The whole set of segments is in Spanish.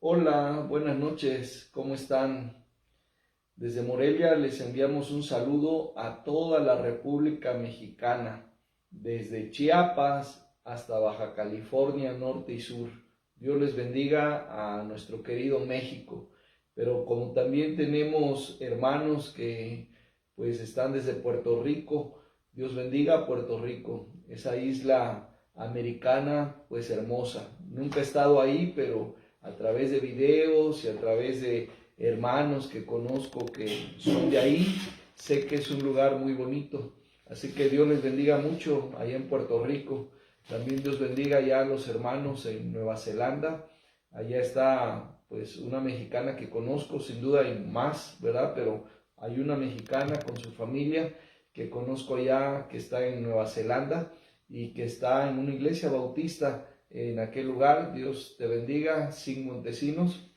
Hola, buenas noches, ¿cómo están? Desde Morelia les enviamos un saludo a toda la República Mexicana, desde Chiapas hasta Baja California, norte y sur. Dios les bendiga a nuestro querido México, pero como también tenemos hermanos que pues están desde Puerto Rico, Dios bendiga a Puerto Rico, esa isla americana pues hermosa. Nunca he estado ahí, pero a través de videos y a través de hermanos que conozco que son de ahí, sé que es un lugar muy bonito. Así que Dios les bendiga mucho allá en Puerto Rico. También Dios bendiga ya a los hermanos en Nueva Zelanda. Allá está pues una mexicana que conozco, sin duda hay más, ¿verdad? Pero hay una mexicana con su familia que conozco allá, que está en Nueva Zelanda y que está en una iglesia bautista en aquel lugar. Dios te bendiga, sin Montesinos.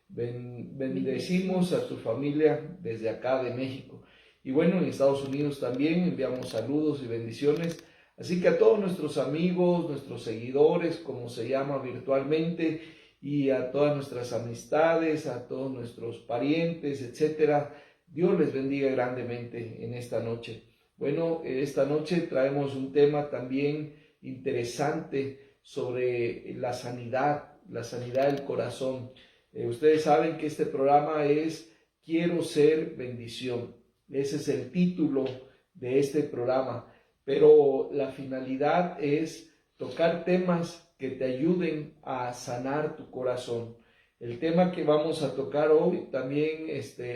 Bendecimos a tu familia desde acá de México. Y bueno, en Estados Unidos también enviamos saludos y bendiciones. Así que a todos nuestros amigos, nuestros seguidores, como se llama virtualmente, y a todas nuestras amistades, a todos nuestros parientes, etcétera, Dios les bendiga grandemente en esta noche. Bueno, esta noche traemos un tema también interesante sobre la sanidad del corazón. Ustedes saben que este programa es Quiero ser bendición. Ese es el título de este programa. Pero la finalidad es tocar temas que te ayuden a sanar tu corazón. El tema que vamos a tocar hoy también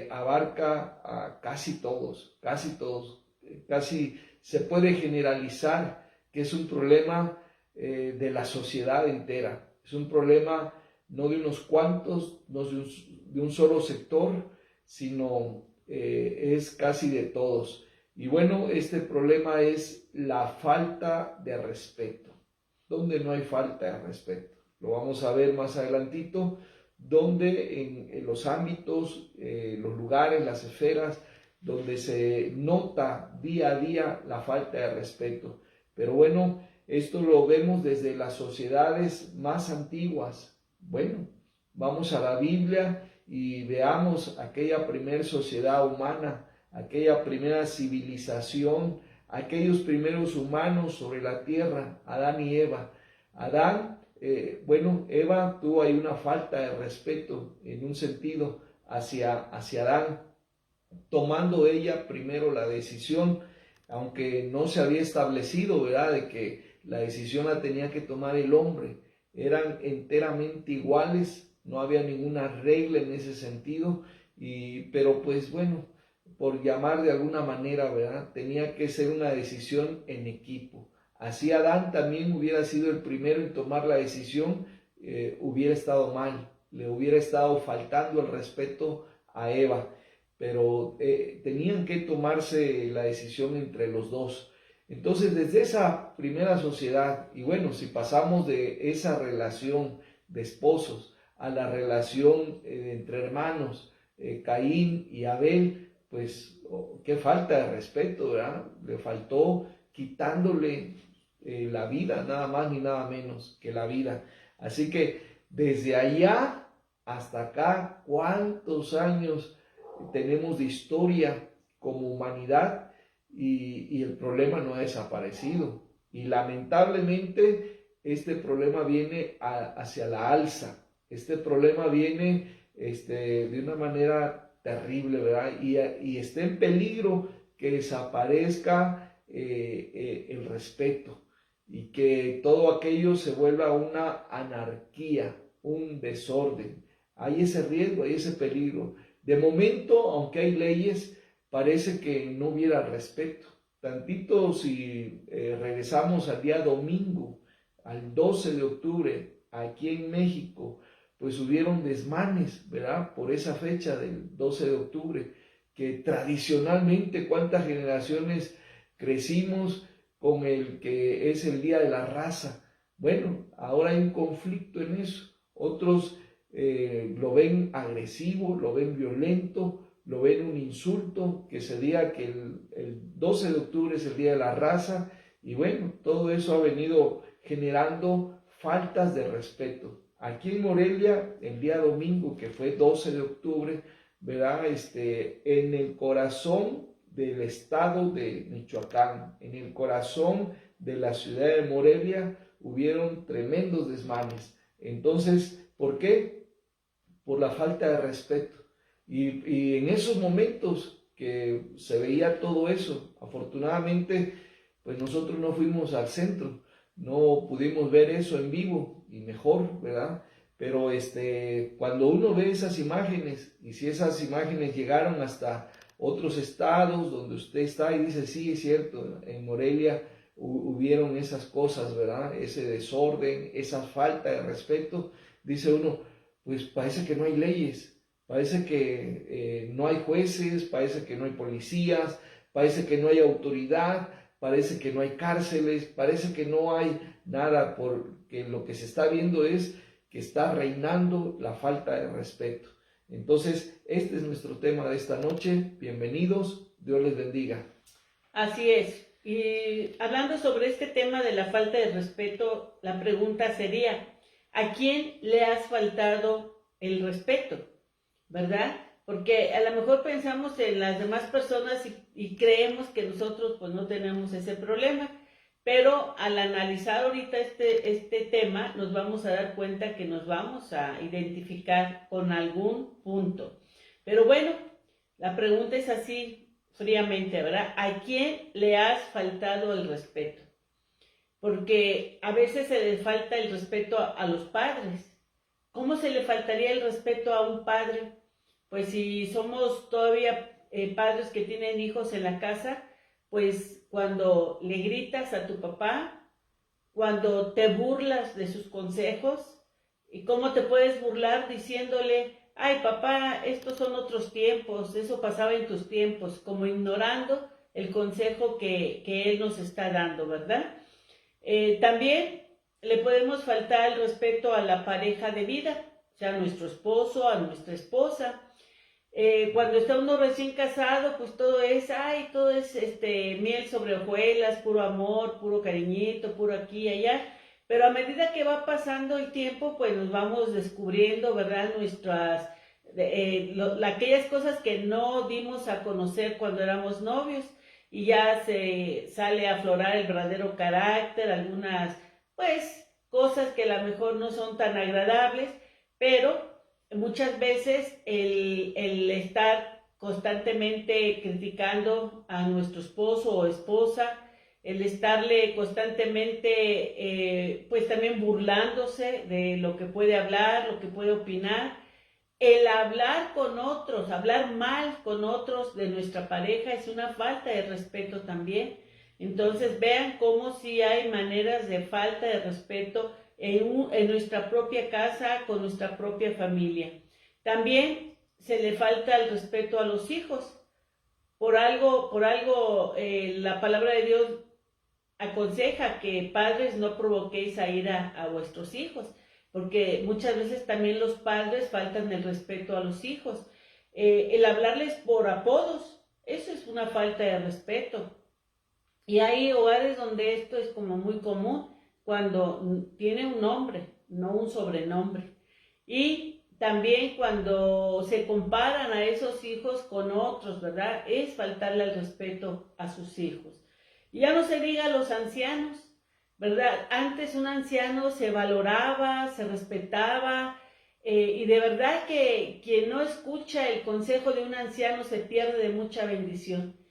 abarca a casi todos, casi se puede generalizar que es un problema de la sociedad entera. Es un problema no de unos cuantos, no de un solo sector, sino es casi de todos. Y bueno, este problema es la falta de respeto. Donde no hay falta de respeto. Lo vamos a ver más adelantito, donde en los ámbitos, los lugares, las esferas, donde se nota día a día la falta de respeto. Pero bueno, esto lo vemos desde las sociedades más antiguas. Bueno, vamos a la Biblia y veamos aquella primera sociedad humana, aquella primera civilización, aquellos primeros humanos sobre la tierra, Adán y Eva. Eva tuvo ahí una falta de respeto en un sentido hacia Adán, tomando ella primero la decisión, aunque no se había establecido, ¿verdad?, de que la decisión la tenía que tomar el hombre. Eran enteramente iguales, no había ninguna regla en ese sentido, pero pues bueno, por llamar de alguna manera, ¿verdad?, tenía que ser una decisión en equipo. Así Adán también hubiera sido el primero en tomar la decisión, hubiera estado mal, le hubiera estado faltando el respeto a Eva, pero tenían que tomarse la decisión entre los dos. Entonces, desde esa primera sociedad, y bueno, si pasamos de esa relación de esposos a la relación entre hermanos, Caín y Abel, pues qué falta de respeto, ¿verdad? Le faltó quitándole la vida, nada más ni nada menos que la vida. Así que desde allá hasta acá, ¿cuántos años tenemos de historia como humanidad? Y el problema no ha desaparecido. Y lamentablemente este problema viene hacia la alza. Este problema viene de una manera terrible, ¿verdad? Y está en peligro que desaparezca el respeto y que todo aquello se vuelva una anarquía, un desorden. Hay ese riesgo, hay ese peligro. De momento, aunque hay leyes, parece que no hubiera respeto. Tantito si regresamos al día domingo, al 12 de octubre, aquí en México, pues hubieron desmanes, ¿verdad?, por esa fecha del 12 de octubre, que tradicionalmente cuántas generaciones crecimos con el que es el Día de la Raza. Bueno, ahora hay un conflicto en eso. Otros lo ven agresivo, lo ven violento, lo ven un insulto, que se diga que el 12 de octubre es el Día de la Raza, y bueno, todo eso ha venido generando faltas de respeto. Aquí en Morelia, el día domingo, que fue 12 de octubre, ¿verdad? En el corazón del estado de Michoacán, en el corazón de la ciudad de Morelia, hubieron tremendos desmanes. Entonces, ¿por qué? Por la falta de respeto. Y en esos momentos que se veía todo eso, afortunadamente, pues nosotros no fuimos al centro, no pudimos ver eso en vivo y mejor, ¿verdad? Pero cuando uno ve esas imágenes, y si esas imágenes llegaron hasta otros estados donde usted está y dice, sí, es cierto, en Morelia hubieron esas cosas, ¿verdad? Ese desorden, esa falta de respeto, dice uno, pues parece que no hay leyes, parece que no hay jueces, parece que no hay policías, parece que no hay autoridad, parece que no hay cárceles, parece que no hay nada, porque lo que se está viendo es que está reinando la falta de respeto. Entonces, este es nuestro tema de esta noche. Bienvenidos, Dios les bendiga. Así es. Y hablando sobre este tema de la falta de respeto, la pregunta sería, ¿a quién le has faltado el respeto? ¿Verdad? Porque a lo mejor pensamos en las demás personas y creemos que nosotros pues no tenemos ese problema, pero al analizar ahorita este tema nos vamos a dar cuenta que nos vamos a identificar con algún punto. Pero bueno, la pregunta es así fríamente, ¿verdad? ¿A quién le has faltado el respeto? Porque a veces se le falta el respeto a los padres. ¿Cómo se le faltaría el respeto a un padre? Pues si somos todavía padres que tienen hijos en la casa, pues cuando le gritas a tu papá, cuando te burlas de sus consejos, ¿y cómo te puedes burlar diciéndole, ay papá, estos son otros tiempos, eso pasaba en tus tiempos, como ignorando el consejo que él nos está dando, ¿verdad? También le podemos faltar el respeto a la pareja de vida, o sea, a nuestro esposo, a nuestra esposa. Cuando está uno recién casado, pues todo es miel sobre hojuelas, puro amor, puro cariñito, puro aquí y allá. Pero a medida que va pasando el tiempo, pues nos vamos descubriendo, ¿verdad? Aquellas cosas que no dimos a conocer cuando éramos novios y ya se sale a aflorar el verdadero carácter, algunas, pues, cosas que a lo mejor no son tan agradables, pero muchas veces el estar constantemente criticando a nuestro esposo o esposa, el estarle constantemente, pues también burlándose de lo que puede hablar, lo que puede opinar, el hablar con otros, hablar mal con otros de nuestra pareja es una falta de respeto también. Entonces vean cómo sí hay maneras de falta de respeto en nuestra propia casa, con nuestra propia familia. También se le falta el respeto a los hijos. Por algo, la palabra de Dios aconseja que padres no provoquéis a ira a vuestros hijos, porque muchas veces también los padres faltan el respeto a los hijos. El hablarles por apodos, eso es una falta de respeto. Y hay hogares donde esto es como muy común, cuando tiene un nombre, no un sobrenombre. Y también cuando se comparan a esos hijos con otros, ¿verdad? Es faltarle el respeto a sus hijos. Y ya no se diga a los ancianos, ¿verdad? Antes un anciano se valoraba, se respetaba, y de verdad que quien no escucha el consejo de un anciano se pierde de mucha bendición.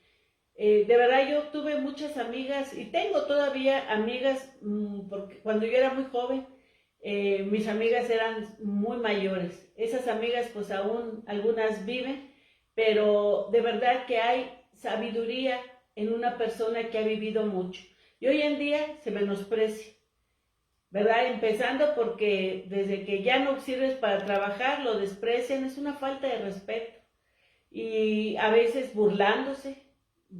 De verdad yo tuve muchas amigas y tengo todavía amigas, porque cuando yo era muy joven, mis amigas eran muy mayores. Esas amigas pues aún algunas viven, pero de verdad que hay sabiduría en una persona que ha vivido mucho. Y hoy en día se menosprecia, ¿verdad? Empezando porque desde que ya no sirves para trabajar, lo desprecian, es una falta de respeto. Y a veces burlándose,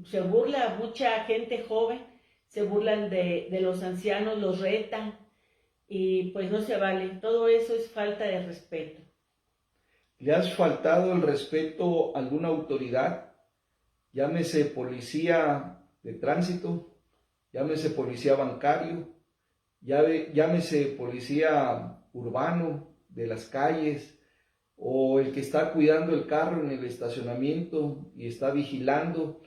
se burla mucha gente joven, se burlan de los ancianos, los retan y pues no se vale. Todo eso es falta de respeto. ¿Le has faltado el respeto a alguna autoridad? Llámese policía de tránsito, llámese policía bancario, llámese policía urbano de las calles, o el que está cuidando el carro en el estacionamiento y está vigilando.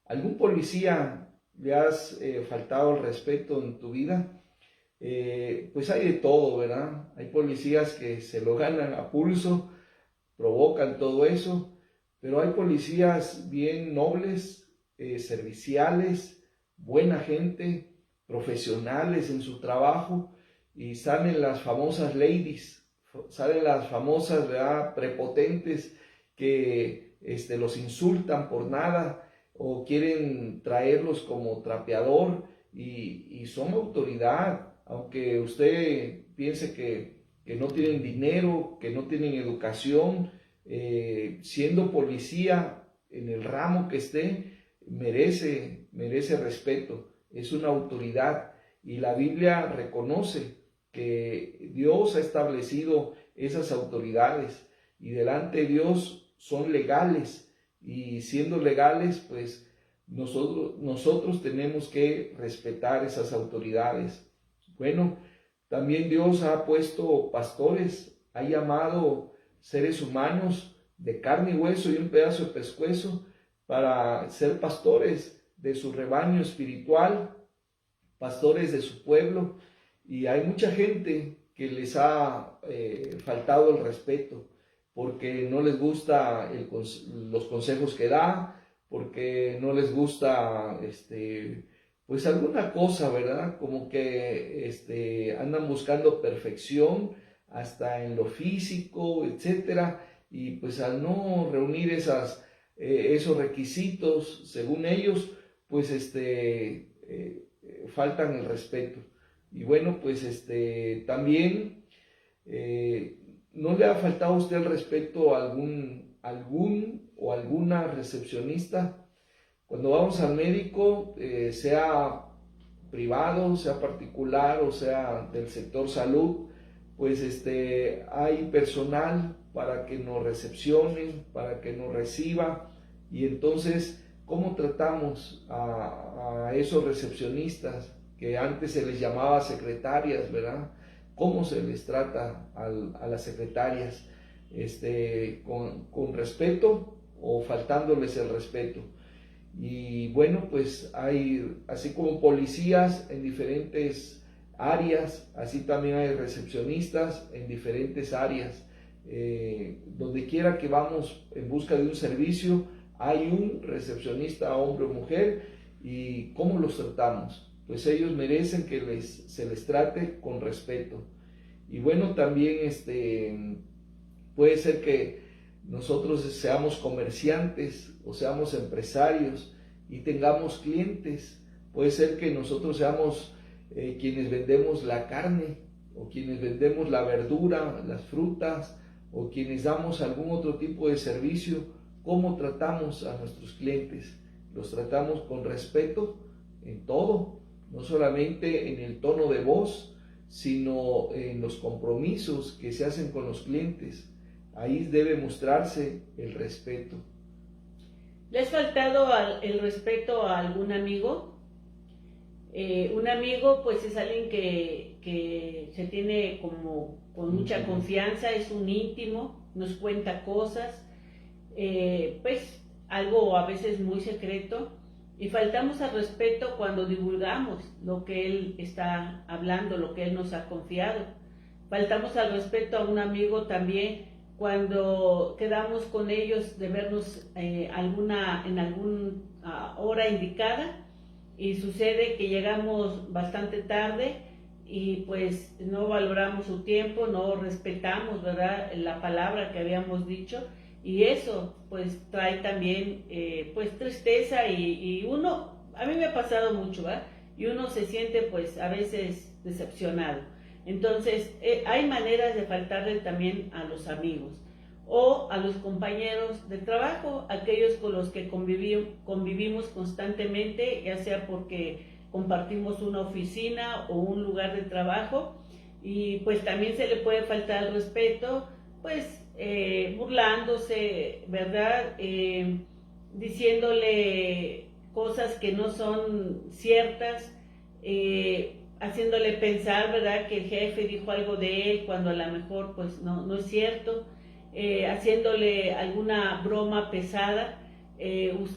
¿Algún policía le has faltado el respeto en tu vida? Pues hay de todo, ¿verdad? Hay policías que se lo ganan a pulso, provocan todo eso, pero hay policías bien nobles, serviciales, buena gente, profesionales en su trabajo, y salen las famosas ladies, salen las famosas, ¿verdad?, prepotentes que los insultan por nada o quieren traerlos como trapeador y son autoridad, aunque usted piense que no tienen dinero, que no tienen educación, siendo policía en el ramo que esté, merece respeto, es una autoridad, y la Biblia reconoce que Dios ha establecido esas autoridades y delante de Dios son legales, y siendo legales, pues nosotros tenemos que respetar esas autoridades. Bueno, también Dios ha puesto pastores, ha llamado seres humanos de carne y hueso y un pedazo de pescuezo para ser pastores de su rebaño espiritual, pastores de su pueblo, y hay mucha gente que les ha faltado el respeto porque no les gusta los consejos que da, porque no les gusta pues alguna cosa, ¿verdad? Como que andan buscando perfección hasta en lo físico, etcétera, y pues al no reunir esos requisitos según ellos, pues faltan el respeto. Y bueno, pues también ¿no le ha faltado a usted el respeto a algún o alguna recepcionista? Cuando vamos al médico, sea privado, sea particular o sea del sector salud, pues hay personal para que nos recepcione, para que nos reciba, y entonces, ¿cómo tratamos a esos recepcionistas que antes se les llamaba secretarias, ¿verdad? ¿Cómo se les trata a las secretarias? ¿Con respeto o faltándoles el respeto? Y bueno, pues hay, así como policías en diferentes áreas, así también hay recepcionistas en diferentes áreas. Donde quiera que vamos en busca de un servicio, hay un recepcionista, hombre o mujer, y ¿cómo los tratamos? Pues ellos merecen que se les trate con respeto. Y bueno, también puede ser que nosotros seamos comerciantes o seamos empresarios y tengamos clientes. Puede ser que nosotros seamos quienes vendemos la carne o quienes vendemos la verdura, las frutas, o quienes damos algún otro tipo de servicio. ¿Cómo tratamos a nuestros clientes? ¿Los tratamos con respeto en todo? No solamente en el tono de voz, sino en los compromisos que se hacen con los clientes. Ahí debe mostrarse el respeto. ¿Le has faltado el respeto a algún amigo? Un amigo pues es alguien que se tiene como con mucha confianza, es un íntimo, nos cuenta cosas, pues algo a veces muy secreto, y faltamos al respeto cuando divulgamos lo que él está hablando, lo que él nos ha confiado. Faltamos al respeto a un amigo también cuando quedamos con ellos de vernos en alguna hora indicada, y sucede que llegamos bastante tarde y pues no valoramos su tiempo, no respetamos, ¿verdad?, la palabra que habíamos dicho, y eso pues trae también pues tristeza, y uno, a mí me ha pasado mucho, ¿verdad?, y uno se siente pues a veces decepcionado. Entonces hay maneras de faltarle también a los amigos o a los compañeros de trabajo, aquellos con los que convivimos constantemente, ya sea porque compartimos una oficina o un lugar de trabajo, y pues también se le puede faltar el respeto, pues burlándose, ¿verdad?, diciéndole cosas que no son ciertas. haciéndole pensar, ¿verdad?, que el jefe dijo algo de él cuando a lo mejor pues no es cierto, haciéndole alguna broma pesada,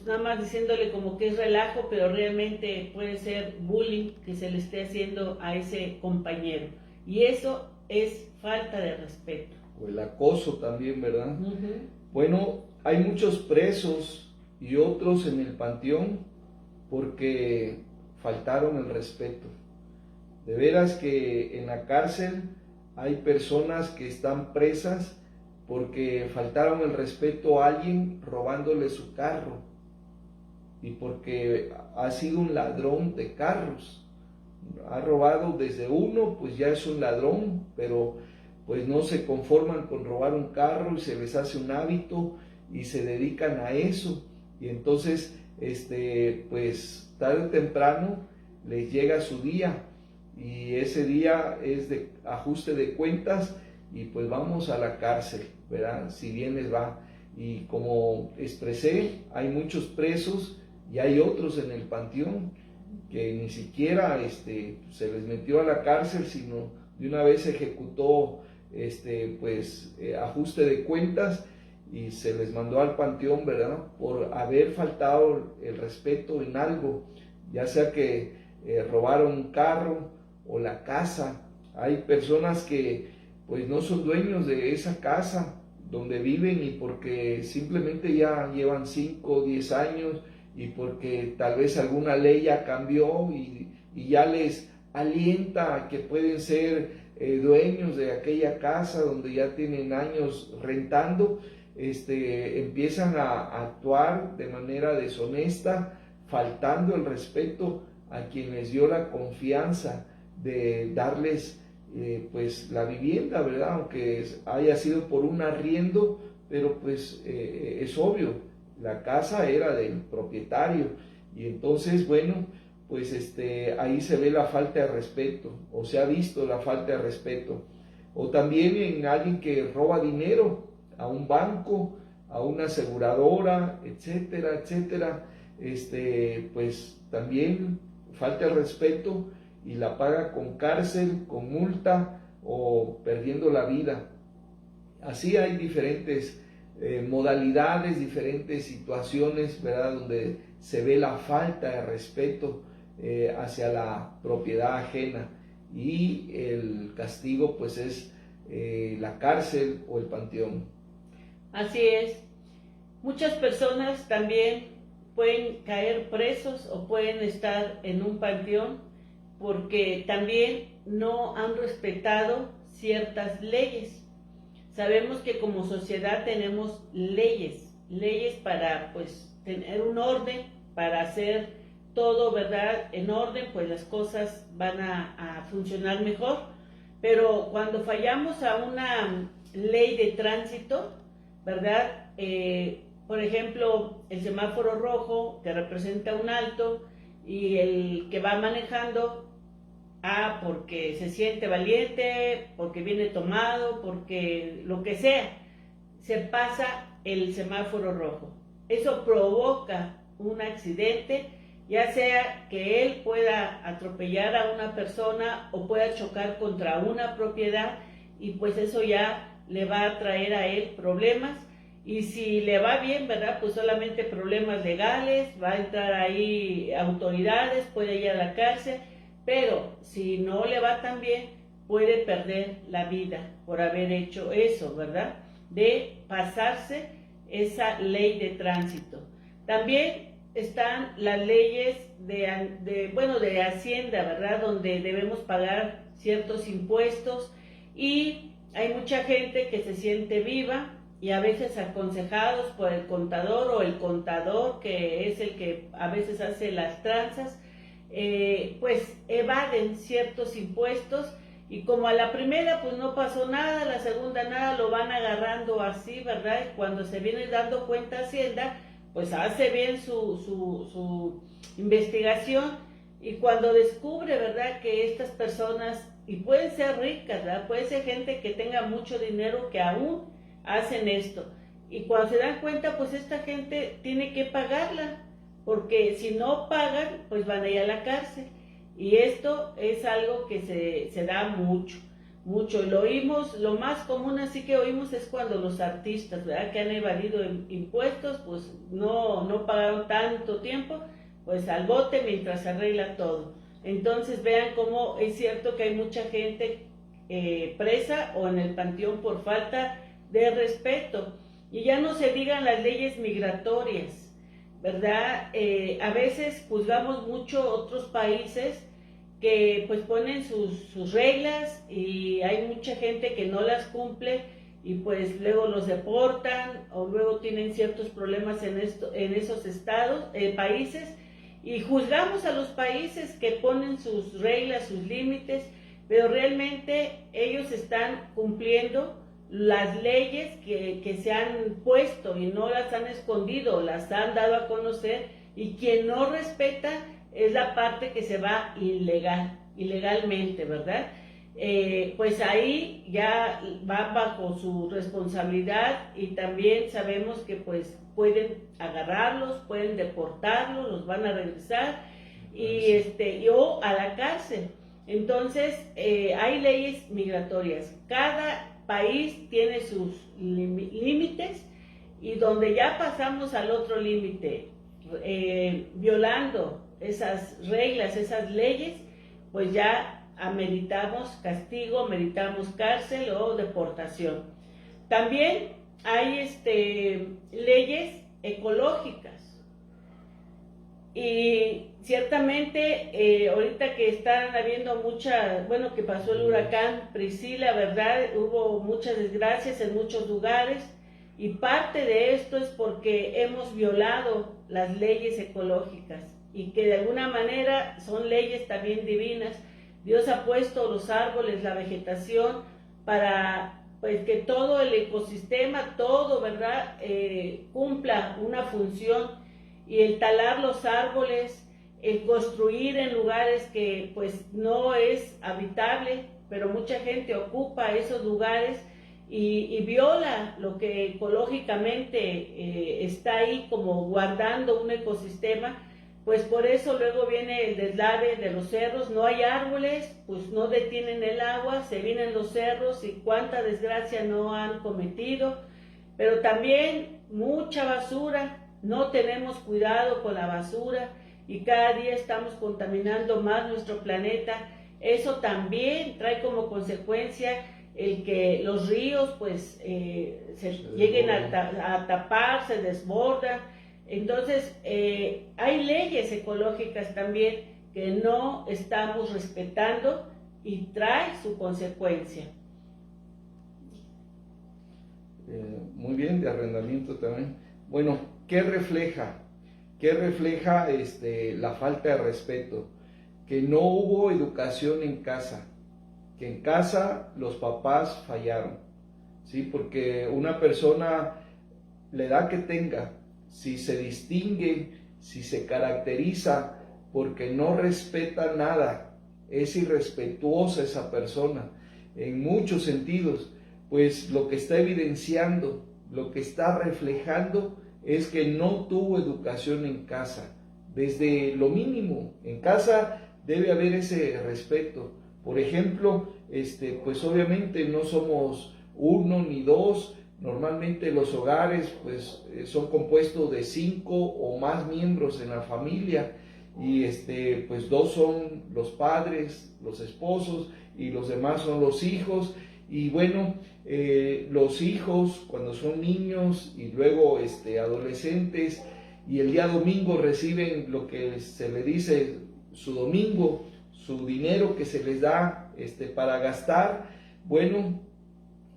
nada más diciéndole como que es relajo, pero realmente puede ser bullying que se le esté haciendo a ese compañero. Y eso es falta de respeto. O el acoso también, ¿verdad? Uh-huh. Bueno, hay muchos presos y otros en el panteón porque faltaron el respeto. De veras que en la cárcel hay personas que están presas porque faltaron el respeto a alguien robándole su carro y porque ha sido un ladrón de carros. Ha robado desde uno, pues ya es un ladrón, pero pues no se conforman con robar un carro y se les hace un hábito y se dedican a eso. Y entonces, pues tarde o temprano les llega su día y ese día es de ajuste de cuentas y pues vamos a la cárcel, ¿verdad? Si bien les va. Y como expresé, hay muchos presos y hay otros en el panteón que ni siquiera se les metió a la cárcel, sino de una vez se ejecutó ajuste de cuentas y se les mandó al panteón, ¿verdad? Por haber faltado el respeto en algo, ya sea que robaron un carro o la casa. Hay personas que pues no son dueños de esa casa donde viven y porque simplemente ya llevan 5 o 10 años y porque tal vez alguna ley ya cambió y ya les alienta a que pueden ser dueños de aquella casa donde ya tienen años rentando, empiezan a actuar de manera deshonesta, faltando el respeto a quien les dio la confianza de darles pues la vivienda, ¿verdad? Aunque haya sido por un arriendo, pero pues es obvio, la casa era del propietario y entonces, bueno, pues ahí se ve la falta de respeto, o se ha visto la falta de respeto. O también en alguien que roba dinero a un banco, a una aseguradora, etcétera, etcétera, pues también falta el respeto y la paga con cárcel, con multa o perdiendo la vida. Así hay diferentes modalidades, diferentes situaciones, ¿verdad?, donde se ve la falta de respeto hacia la propiedad ajena y el castigo pues es la cárcel o el panteón. Así es. Muchas personas también pueden caer presos o pueden estar en un panteón porque también no han respetado ciertas leyes. Sabemos que como sociedad tenemos leyes para pues tener un orden, para hacer todo, ¿verdad?, en orden, pues las cosas van a funcionar mejor. Pero cuando fallamos a una ley de tránsito, ¿verdad?, por ejemplo, el semáforo rojo que representa un alto y el que va manejando, porque se siente valiente, porque viene tomado, porque lo que sea, se pasa el semáforo rojo. Eso provoca un accidente, ya sea que él pueda atropellar a una persona o pueda chocar contra una propiedad y pues eso ya le va a traer a él problemas. Y si le va bien, ¿verdad?, pues solamente problemas legales, va a entrar ahí autoridades, puede ir a la cárcel, pero si no le va tan bien, puede perder la vida por haber hecho eso, ¿verdad?, de pasarse esa ley de tránsito. También están las leyes de Hacienda, ¿verdad?, donde debemos pagar ciertos impuestos y hay mucha gente que se siente viva y a veces aconsejados por el contador o el contador, que es el que a veces hace las tranzas, pues evaden ciertos impuestos y como a la primera pues no pasó nada, a la segunda nada, lo van agarrando así, ¿verdad? Y cuando se viene dando cuenta Hacienda, pues hace bien su investigación y cuando descubre, ¿verdad?, que estas personas, y pueden ser ricas, ¿verdad?, puede ser gente que tenga mucho dinero que aún hacen esto, y cuando se dan cuenta, pues esta gente tiene que pagarla, porque si no pagan, pues van a ir a la cárcel. Y esto es algo que se da mucho, mucho. Lo oímos, lo más común así que oímos es cuando los artistas, ¿verdad?, que han evadido impuestos, pues no pagaron tanto tiempo, pues al bote mientras se arregla todo. Entonces vean cómo es cierto que hay mucha gente presa o en el panteón por falta de respeto. Y ya no se digan las leyes migratorias, ¿verdad? A veces juzgamos mucho otros países que pues ponen sus reglas y hay mucha gente que no las cumple y pues luego los deportan o luego tienen ciertos problemas en esos estados, países, y juzgamos a los países que ponen sus reglas, sus límites, pero realmente ellos están cumpliendo las leyes que se han puesto y no las han escondido, las han dado a conocer, y quien no respeta es la parte que se va ilegalmente, ¿verdad? Pues ahí ya va bajo su responsabilidad y también sabemos que pues pueden agarrarlos, pueden deportarlos, los van a regresar o a la cárcel. Entonces hay leyes migratorias, cada país tiene sus límites y donde ya pasamos al otro límite, violando esas reglas, esas leyes, pues ya ameritamos castigo, ameritamos cárcel o deportación. También hay leyes ecológicas y ciertamente ahorita que están habiendo que pasó el huracán Priscila, ¿verdad? Hubo muchas desgracias en muchos lugares y parte de esto es porque hemos violado las leyes ecológicas y que de alguna manera son leyes también divinas. Dios ha puesto los árboles, la vegetación, para pues que todo el ecosistema, todo, ¿verdad?, cumpla una función, y el talar los árboles, el construir en lugares que pues no es habitable, pero mucha gente ocupa esos lugares y viola lo que ecológicamente está ahí como guardando un ecosistema. Pues por eso luego viene el deslave de los cerros, no hay árboles, pues no detienen el agua, se vienen los cerros y cuánta desgracia no han cometido, pero también mucha basura, no tenemos cuidado con la basura y cada día estamos contaminando más nuestro planeta. Eso también trae como consecuencia el que los ríos pues se lleguen a tapar, se desbordan. Entonces, hay leyes ecológicas también que no estamos respetando y trae su consecuencia. Muy bien, de arrendamiento también. Bueno, ¿qué refleja? ¿Qué refleja la falta de respeto? Que no hubo educación en casa, que en casa los papás fallaron, ¿sí? Porque una persona, la edad que tenga, si se distingue, si se caracteriza porque no respeta nada, es irrespetuosa esa persona en muchos sentidos, pues lo que está evidenciando, lo que está reflejando es que no tuvo educación en casa. Desde lo mínimo, en casa debe haber ese respeto. Por ejemplo, pues obviamente no somos uno ni dos. Normalmente los hogares pues son compuestos de 5 o más miembros en la familia y pues 2 son los padres, los esposos, y los demás son los hijos. Y bueno, los hijos cuando son niños y luego adolescentes y el día domingo reciben lo que se le dice su domingo, su dinero que se les da para gastar. Bueno,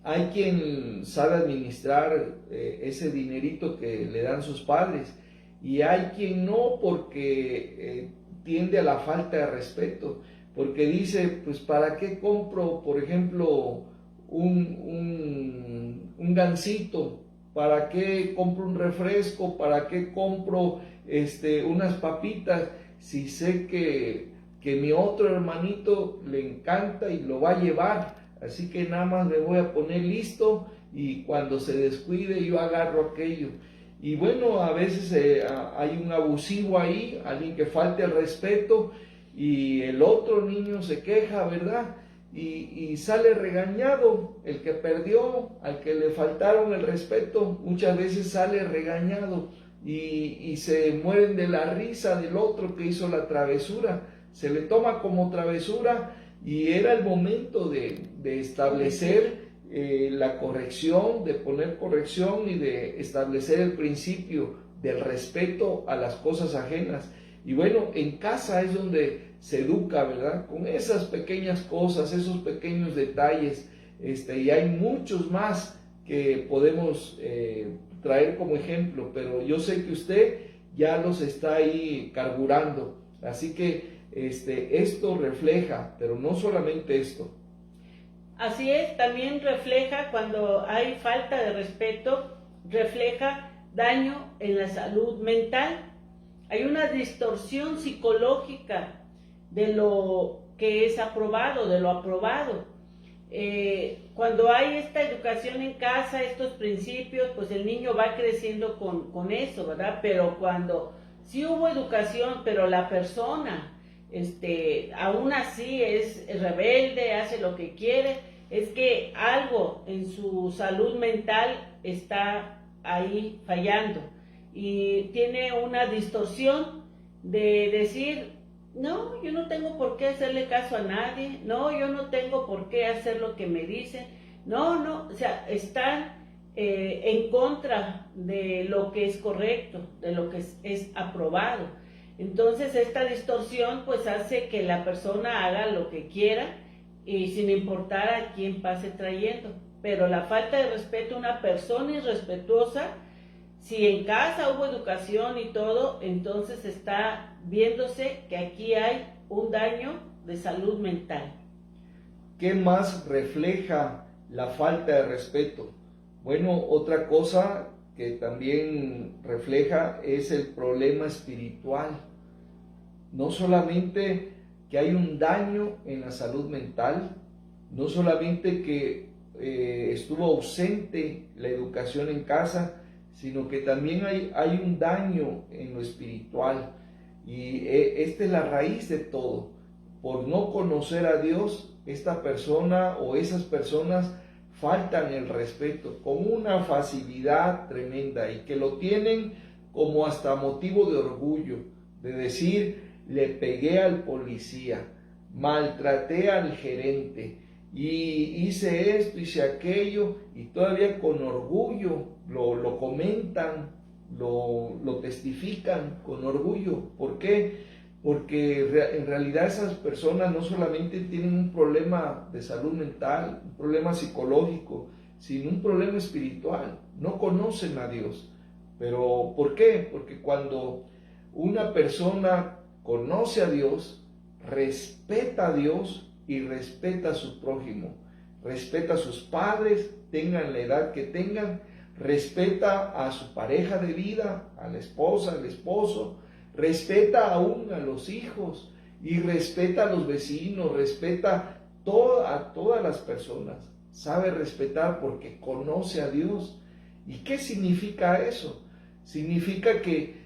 hay quien sabe administrar ese dinerito que le dan sus padres y hay quien no, porque tiende a la falta de respeto, porque dice, pues ¿para qué compro, por ejemplo, un gansito? ¿Para qué compro un refresco? ¿Para qué compro unas papitas? Si sé que mi otro hermanito le encanta y lo va a llevar. Así que nada más me voy a poner listo y cuando se descuide yo agarro aquello. Y bueno, a veces hay un abusivo ahí, alguien que falte el respeto y el otro niño se queja, ¿verdad? Y sale regañado, el que perdió, al que le faltaron el respeto, muchas veces sale regañado y se mueren de la risa del otro que hizo la travesura, se le toma como travesura y era el momento de establecer la corrección, de poner corrección y de establecer el principio del respeto a las cosas ajenas. Y bueno, en casa es donde se educa, ¿verdad? Con esas pequeñas cosas, esos pequeños detalles, y hay muchos más que podemos traer como ejemplo, pero yo sé que usted ya los está ahí carburando, así que esto refleja, pero no solamente esto. Así es, también refleja cuando hay falta de respeto, refleja daño en la salud mental. Hay una distorsión psicológica de lo que es aprobado, de lo aprobado. Cuando hay esta educación en casa, estos principios, pues el niño va creciendo con eso, ¿verdad? Pero cuando sí hubo educación, pero la persona aún así es rebelde, hace lo que quiere, es que algo en su salud mental está ahí fallando y tiene una distorsión de decir, no, yo no tengo por qué hacerle caso a nadie, no, yo no tengo por qué hacer lo que me dicen, no, o sea, están en contra de lo que es correcto, de lo que es aprobado. Entonces esta distorsión pues hace que la persona haga lo que quiera y sin importar a quién pase trayendo. Pero la falta de respeto a una persona irrespetuosa, si en casa hubo educación y todo, entonces está viéndose que aquí hay un daño de salud mental. ¿Qué más refleja la falta de respeto? Bueno, otra cosa que también refleja es el problema espiritual. No solamente que hay un daño en la salud mental, no solamente que estuvo ausente la educación en casa, sino que también hay un daño en lo espiritual. Y esta es la raíz de todo. Por no conocer a Dios, esta persona o esas personas faltan el respeto con una facilidad tremenda y que lo tienen como hasta motivo de orgullo, de decir, le pegué al policía, maltraté al gerente y hice esto, hice aquello, y todavía con orgullo lo comentan, lo testifican con orgullo. ¿Por qué? Porque en realidad esas personas no solamente tienen un problema de salud mental, un problema psicológico, sino un problema espiritual. No conocen a Dios. ¿Pero por qué? Porque cuando una persona conoce a Dios, respeta a Dios y respeta a su prójimo, respeta a sus padres, tengan la edad que tengan, respeta a su pareja de vida, a la esposa, al esposo, respeta aún a los hijos y respeta a los vecinos, respeta a todas las personas, sabe respetar porque conoce a Dios. ¿Y qué significa eso? Significa que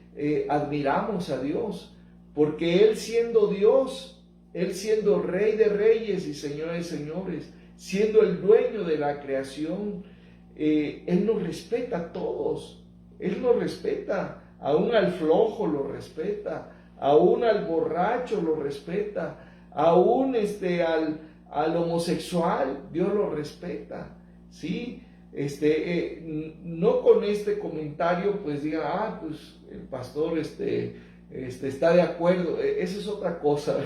admiramos a Dios, porque Él siendo Dios, Él siendo Rey de Reyes y Señor de Señores, siendo el dueño de la creación, Él nos respeta a todos, Él nos respeta, aún al flojo lo respeta, aún al borracho lo respeta, aún al homosexual Dios lo respeta, ¿sí? No con este comentario pues diga, pues el pastor está de acuerdo, eso es otra cosa,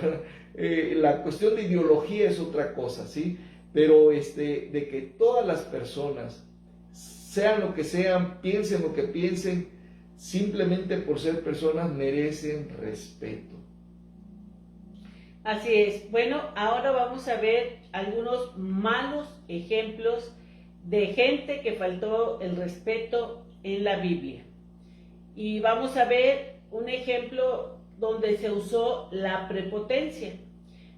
la cuestión de ideología es otra cosa, ¿sí? Pero de que todas las personas, sean lo que sean, piensen lo que piensen, simplemente por ser personas merecen respeto. Así es. Bueno, ahora vamos a ver algunos malos ejemplos de gente que faltó el respeto en la Biblia. Y vamos a ver un ejemplo donde se usó la prepotencia.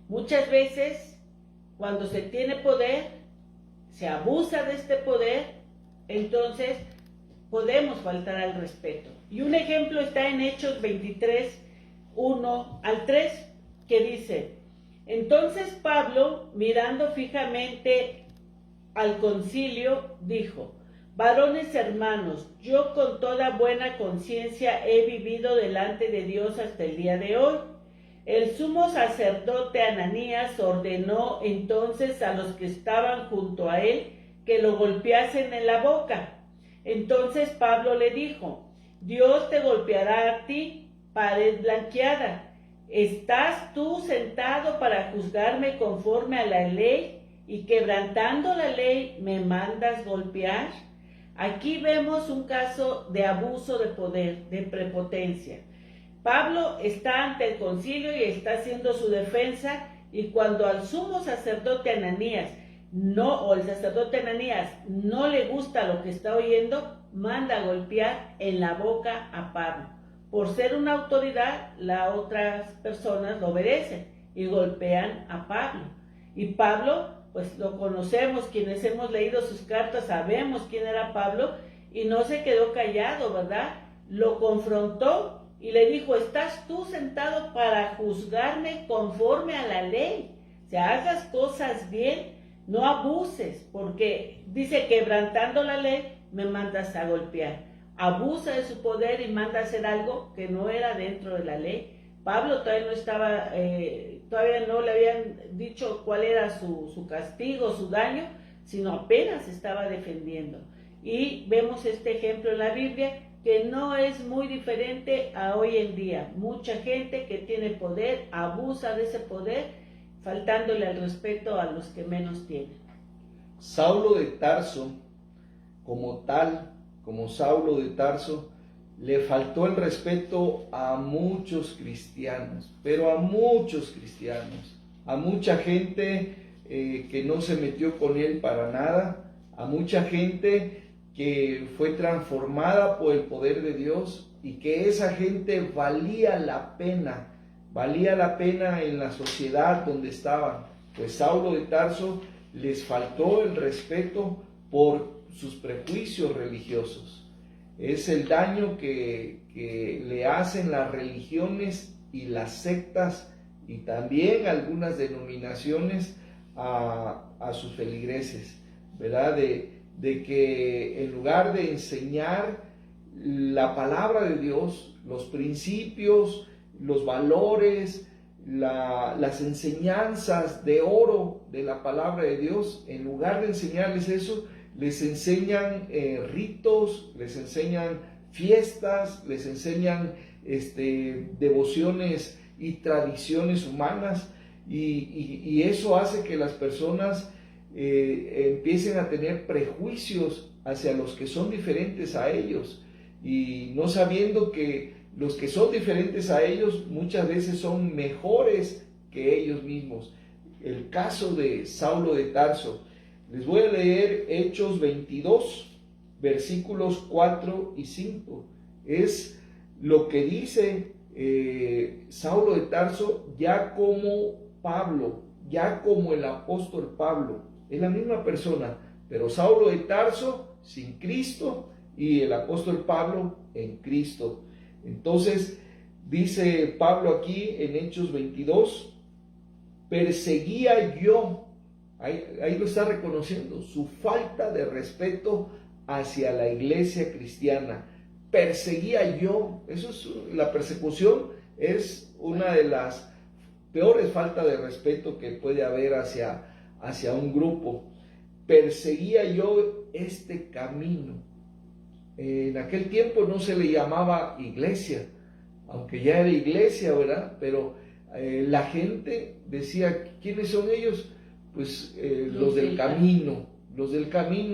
Muchas veces, cuando se tiene poder, se abusa de este poder, entonces podemos faltar al respeto. Y un ejemplo está en Hechos 23, 1 al 3. que dice: entonces Pablo, mirando fijamente al concilio, dijo: varones hermanos, yo con toda buena conciencia he vivido delante de Dios hasta el día de hoy. El sumo sacerdote Ananías ordenó entonces a los que estaban junto a él que lo golpeasen en la boca. Entonces Pablo le dijo: Dios te golpeará a ti, pared blanqueada. ¿Estás tú sentado para juzgarme conforme a la ley y quebrantando la ley me mandas golpear? Aquí vemos un caso de abuso de poder, de prepotencia. Pablo está ante el concilio y está haciendo su defensa, y cuando al sumo sacerdote Ananías el sacerdote Ananías no le gusta lo que está oyendo, manda a golpear en la boca a Pablo. Por ser una autoridad, las otras personas lo obedecen y golpean a Pablo. Y Pablo, pues lo conocemos, quienes hemos leído sus cartas sabemos quién era Pablo, y no se quedó callado, ¿verdad? Lo confrontó y le dijo: ¿estás tú sentado para juzgarme conforme a la ley? O sea, hagas cosas bien, no abuses, porque dice: quebrantando la ley me mandas a golpear. Abusa de su poder y manda a hacer algo que no era dentro de la ley. Pablo todavía no estaba, todavía no le habían dicho cuál era su castigo, su daño, sino apenas estaba defendiendo. Y vemos este ejemplo en la Biblia, que no es muy diferente a hoy en día. Mucha gente que tiene poder abusa de ese poder, faltándole al respeto a los que menos tienen. Saulo de Tarso, como Saulo de Tarso, le faltó el respeto a muchos cristianos, pero a muchos cristianos, a mucha gente que no se metió con él para nada, a mucha gente que fue transformada por el poder de Dios, y que esa gente valía la pena en la sociedad donde estaban. Pues Saulo de Tarso les faltó el respeto por sus prejuicios religiosos. Es el daño que le hacen las religiones y las sectas, y también algunas denominaciones a sus feligreses, ¿verdad? De que en lugar de enseñar la palabra de Dios, los principios, los valores, las enseñanzas de oro de la palabra de Dios, en lugar de enseñarles eso, les enseñan ritos, les enseñan fiestas, les enseñan devociones y tradiciones humanas, y eso hace que las personas empiecen a tener prejuicios hacia los que son diferentes a ellos, y no sabiendo que los que son diferentes a ellos muchas veces son mejores que ellos mismos. El caso de Saulo de Tarso. Les voy a leer Hechos 22, versículos 4 y 5. Es lo que dice Saulo de Tarso ya como Pablo, ya como el apóstol Pablo. Es la misma persona, pero Saulo de Tarso sin Cristo y el apóstol Pablo en Cristo. Entonces dice Pablo aquí en Hechos 22, perseguía yo. Ahí lo está reconociendo, su falta de respeto hacia la iglesia cristiana. Perseguía yo. La persecución es una de las peores faltas de respeto que puede haber hacia un grupo. Perseguía yo este camino. En aquel tiempo no se le llamaba iglesia, aunque ya era iglesia, ¿verdad? Pero la gente decía, ¿quiénes son ellos? Pues los del camino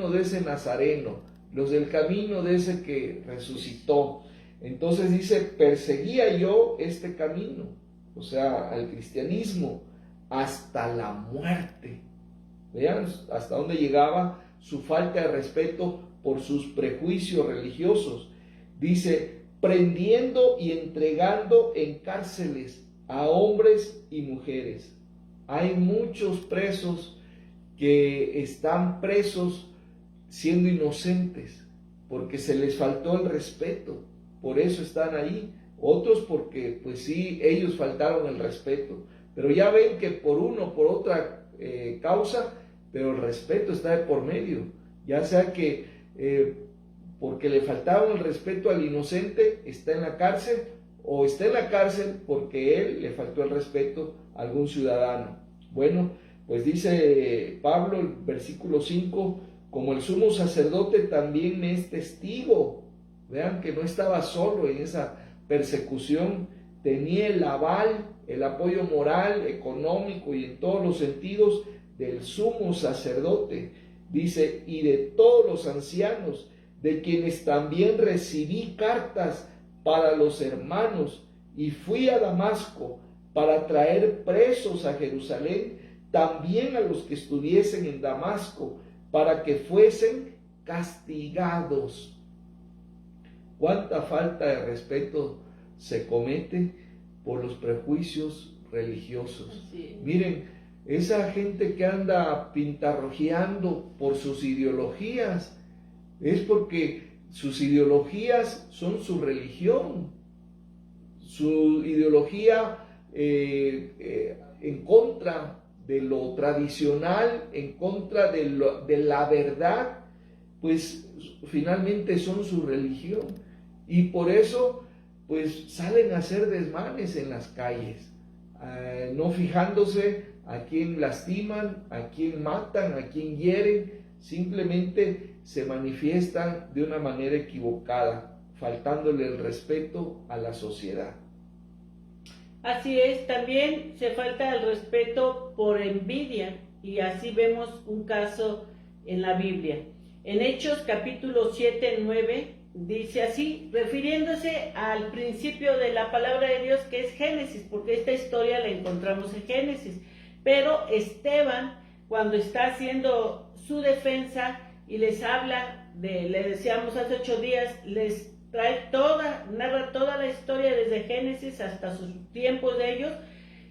de ese Nazareno, los del camino de ese que resucitó. Entonces dice, perseguía yo este camino, o sea, al cristianismo, hasta la muerte. Vean hasta dónde llegaba su falta de respeto por sus prejuicios religiosos. Dice, prendiendo y entregando en cárceles a hombres y mujeres. Hay muchos presos que están presos siendo inocentes, porque se les faltó el respeto, por eso están ahí. Otros porque, pues sí, ellos faltaron el respeto, pero ya ven que por otra causa, pero el respeto está de por medio, ya sea que porque le faltaba el respeto al inocente, está en la cárcel, o está en la cárcel porque él le faltó el respeto a algún ciudadano. Bueno, pues dice Pablo, el versículo 5, como el sumo sacerdote también me es testigo. Vean que no estaba solo en esa persecución, tenía el aval, el apoyo moral, económico y en todos los sentidos del sumo sacerdote. Dice, y de todos los ancianos, de quienes también recibí cartas para los hermanos, y fui a Damasco para traer presos a Jerusalén, también a los que estuviesen en Damasco, para que fuesen castigados. ¿Cuánta falta de respeto se comete por los prejuicios religiosos? Miren, esa gente que anda pintarrojeando por sus ideologías, es porque sus ideologías son su religión, su ideología en contra de lo tradicional, en contra de la verdad, pues finalmente son su religión, y por eso pues salen a hacer desmanes en las calles, no fijándose a quién lastiman, a quién matan, a quién hieren, simplemente se manifiestan de una manera equivocada, faltándole el respeto a la sociedad. Así es, también se falta el respeto por envidia, y así vemos un caso en la Biblia. En Hechos capítulo 7, 9, dice así, refiriéndose al principio de la palabra de Dios, que es Génesis, porque esta historia la encontramos en Génesis. Pero Esteban, cuando está haciendo su defensa y les habla le decíamos hace 8 días, les narra toda la historia desde Génesis hasta sus tiempos de ellos,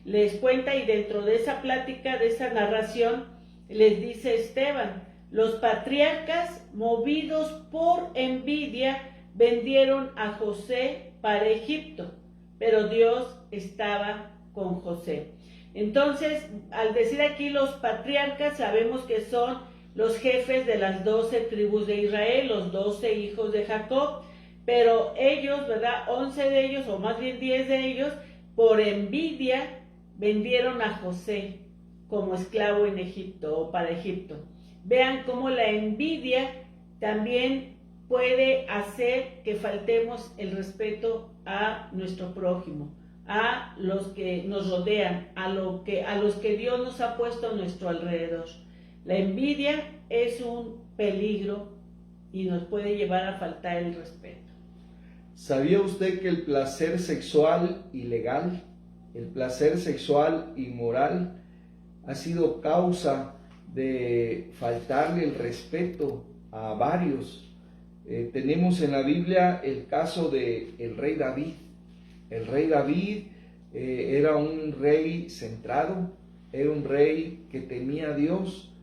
les cuenta, y dentro de esa plática, de esa narración, les dice Esteban, los patriarcas, movidos por envidia, vendieron a José para Egipto, pero Dios estaba con José. Entonces, al decir aquí los patriarcas, sabemos que son los jefes de las 12 tribus de Israel, los 12 hijos de Jacob, pero ellos, ¿verdad? 11 de ellos, o más bien 10 de ellos, por envidia, vendieron a José como esclavo en Egipto o para Egipto. Vean cómo la envidia también puede hacer que faltemos el respeto a nuestro prójimo, a los que nos rodean, a los que Dios nos ha puesto a nuestro alrededor. La envidia es un peligro y nos puede llevar a faltar el respeto. ¿Sabía usted que el placer sexual ilegal, el placer sexual inmoral, ha sido causa de faltarle el respeto a varios? Tenemos en la Biblia el caso del rey David. El rey David era un rey centrado, era un rey que temía a Dios,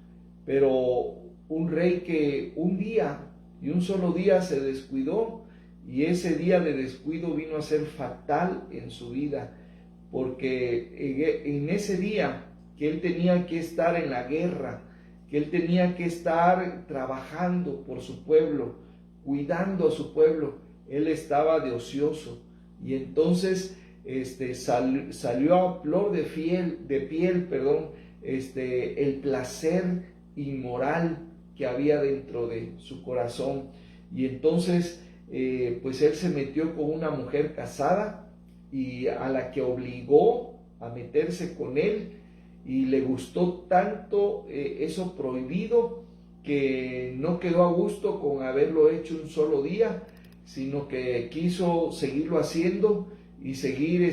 pero un rey que un día y un solo día se descuidó, y ese día de descuido vino a ser fatal en su vida, porque en ese día que él tenía que estar en la guerra, que él tenía que estar trabajando por su pueblo, cuidando a su pueblo, él estaba de ocioso, y entonces salió a flor de piel, el placer inmoral que había dentro de su corazón, y entonces pues él se metió con una mujer casada, y a la que obligó a meterse con él, y le gustó tanto eso prohibido, que no quedó a gusto con haberlo hecho un solo día, sino que quiso seguirlo haciendo y seguir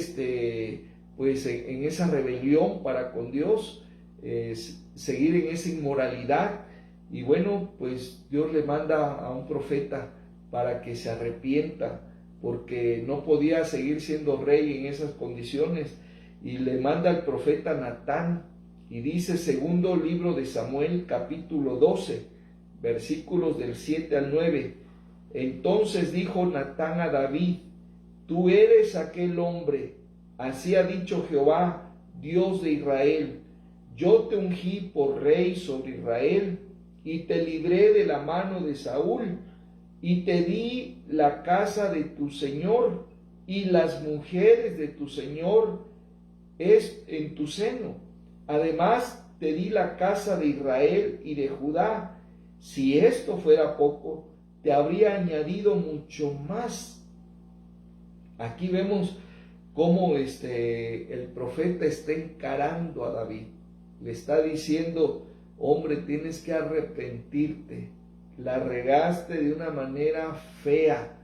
pues en esa rebelión para con Dios, seguir en esa inmoralidad. Y bueno, pues Dios le manda a un profeta para que se arrepienta, porque no podía seguir siendo rey en esas condiciones, y le manda al profeta Natán, y dice segundo libro de Samuel capítulo 12, versículos del 7 al 9, entonces dijo Natán a David, tú eres aquel hombre, así ha dicho Jehová, Dios de Israel, yo te ungí por rey sobre Israel y te libré de la mano de Saúl y te di la casa de tu Señor y las mujeres de tu Señor es en tu seno. Además te di la casa de Israel y de Judá. Si esto fuera poco, te habría añadido mucho más. Aquí vemos cómo el profeta está encarando a David. Le está diciendo, hombre, tienes que arrepentirte. La regaste de una manera fea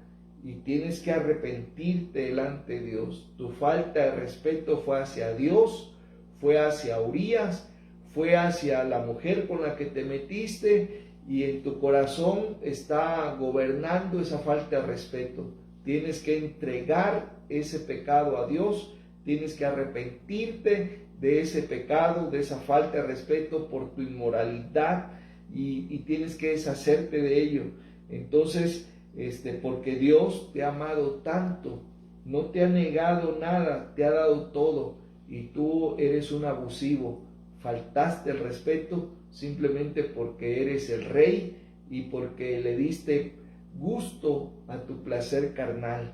y tienes que arrepentirte delante de Dios. Tu falta de respeto fue hacia Dios, fue hacia Urías, fue hacia la mujer con la que te metiste y en tu corazón está gobernando esa falta de respeto. Tienes que entregar ese pecado a Dios, tienes que arrepentirte de ese pecado, de esa falta de respeto por tu inmoralidad y tienes que deshacerte de ello. Entonces, porque Dios te ha amado tanto, no te ha negado nada, te ha dado todo y tú eres un abusivo, faltaste el respeto simplemente porque eres el rey y porque le diste gusto a tu placer carnal.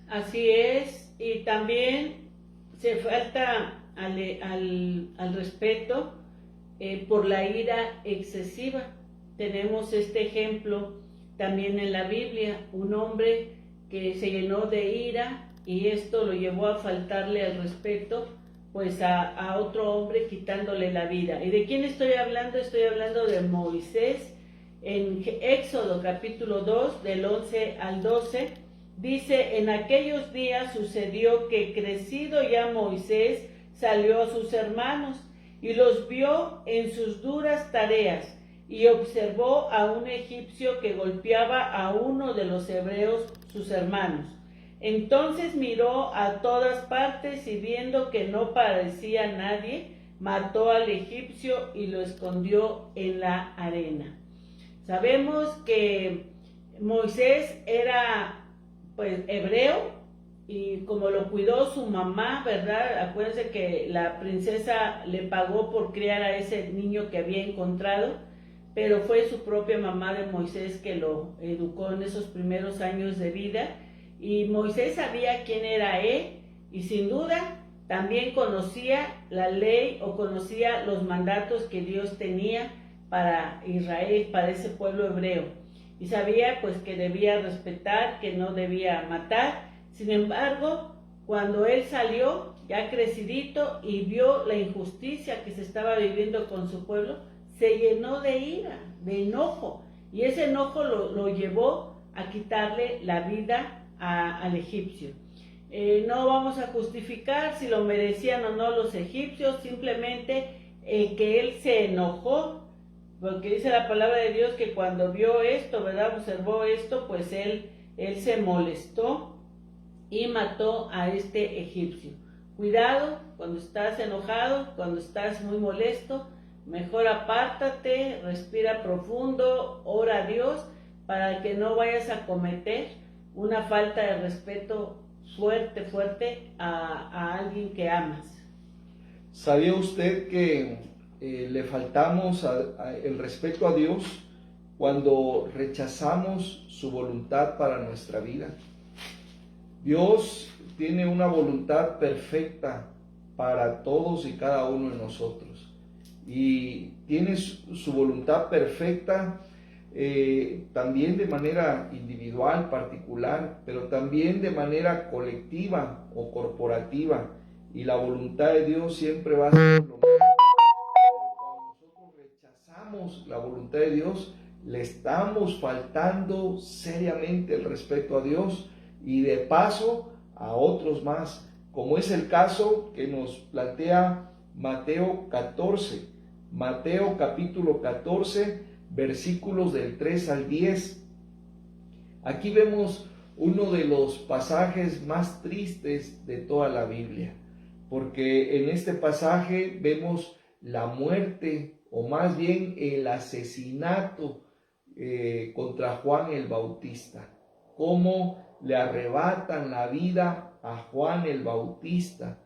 Así es, y también se falta al respeto por la ira excesiva. Tenemos este ejemplo también en la Biblia, un hombre que se llenó de ira y esto lo llevó a faltarle al respeto pues a otro hombre quitándole la vida. ¿Y de quién estoy hablando? Estoy hablando de Moisés. En Éxodo capítulo 2 del 11 al 12 dice, en aquellos días sucedió que crecido ya Moisés salió a sus hermanos y los vio en sus duras tareas y observó a un egipcio que golpeaba a uno de los hebreos, sus hermanos. Entonces miró a todas partes y viendo que no parecía nadie, mató al egipcio y lo escondió en la arena. Sabemos que Moisés era pues hebreo y como lo cuidó su mamá, ¿verdad? Acuérdense que la princesa le pagó por criar a ese niño que había encontrado, pero fue su propia mamá de Moisés que lo educó en esos primeros años de vida. Y Moisés sabía quién era él y sin duda también conocía la ley o conocía los mandatos que Dios tenía para Israel, para ese pueblo hebreo. Y sabía pues que debía respetar, que no debía matar. Sin embargo, cuando él salió ya crecidito y vio la injusticia que se estaba viviendo con su pueblo, se llenó de ira, de enojo. Y ese enojo lo llevó a quitarle la vida al egipcio. No vamos a justificar si lo merecían o no los egipcios, simplemente que él se enojó, porque dice la palabra de Dios que cuando vio esto, ¿verdad? Observó esto, pues él se molestó y mató a este egipcio. Cuidado cuando estás enojado, cuando estás muy molesto, mejor apártate, respira profundo, ora a Dios para que no vayas a cometer una falta de respeto fuerte a alguien que amas. ¿Sabía usted que le faltamos el respeto a Dios cuando rechazamos su voluntad para nuestra vida? Dios tiene una voluntad perfecta para todos y cada uno de nosotros. Y tiene su voluntad perfecta también de manera individual, particular, pero también de manera colectiva o corporativa. Y la voluntad de Dios siempre va a ser lo mismo. Pero cuando nosotros rechazamos la voluntad de Dios, le estamos faltando seriamente el respeto a Dios y de paso a otros más, como es el caso que nos plantea Mateo 14. Mateo capítulo 14, versículos del 3 al 10. Aquí vemos uno de los pasajes más tristes de toda la Biblia, porque en este pasaje vemos la muerte, o más bien el asesinato contra Juan el Bautista, cómo le arrebatan la vida a Juan el Bautista,